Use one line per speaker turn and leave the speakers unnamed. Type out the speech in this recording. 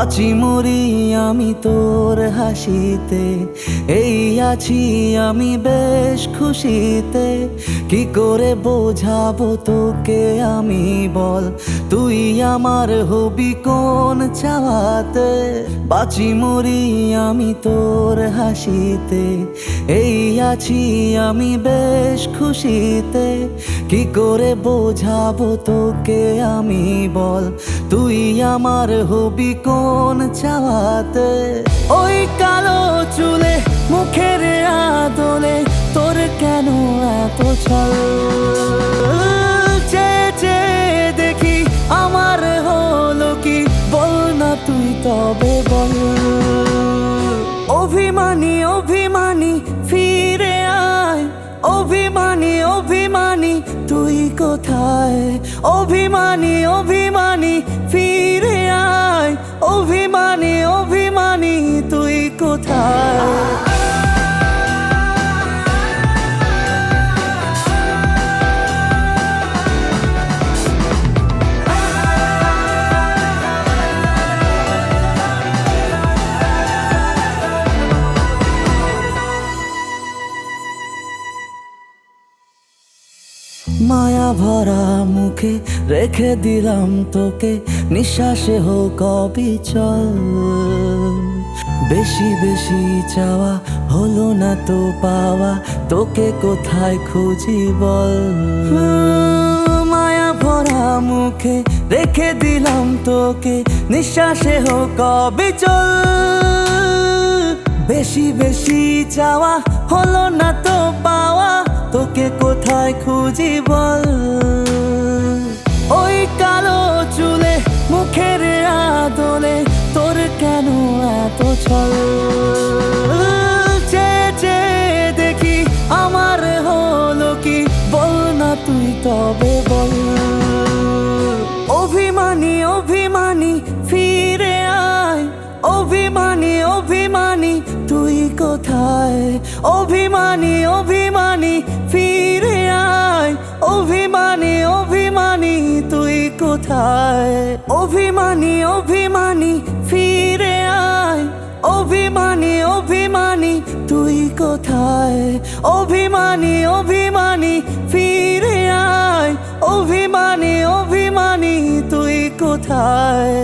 বাঁচি মরি আমি তোর হাসিতে, এই আছি আমি বেশ খুশিতে। কি করে বোঝাবো তোকে আমি বল, তুই আমার হবি কোন চাওয়াতে। বাঁচি মরি আমি তোর হাসিতে, এই আছি আমি বেশ খুশিতে। কি করে বোঝাবো তোকে আমি বল, তুই আমার হবি কোন চাওয়াতে। ওই কালো চুলে মুখের আদলে তোর কেন এত ছল, চেয়ে চেয়ে দেখি আমার হলো কি, বল না তুই তবে বল। অভিমানী অভিমানী ফিরে আয়, অভিমানী অভিমানী তুই কোথায়। অভিমানী অভিমানী ফিরে আয়, অভিমানী অভিমানী তুই কোথায়। মায়া ভরা মুখে রেখে দিলাম তোকে, নিঃশ্বাসে হোক অবিচল। বেশি বেশি চাওয়া হলো না তো পাওয়া, তোকে কোথায় খুঁজি বল। মায়া ভরা মুখে রেখে দিলাম তোকে, নিঃশ্বাসে হোক অবিচল। বেশি বেশি চাওয়া হলো না তো পাওয়া, তোকে কোথায় খুঁজি বল। ওই কালো চুলে মুখের আদলে তোর কেন এত ছল, চেয়ে চেয়ে দেখি আমার হলো কি, বল না তুই তবে বল। অভিমানী অভিমানী ফিরে আয়, অভিমানী অভিমানী তুই কোথায়। অভিমানী অভিমানী ফিরে আয়, অভিমানী অভিমানী তুই কোথায়। অভিমানী অভিমানী ফিরে আয়, অভিমানী অভিমানী তুই কোথায়। অভিমানী অভিমানী ফিরে আয়, অভিমানী অভিমানী তুই কোথায়।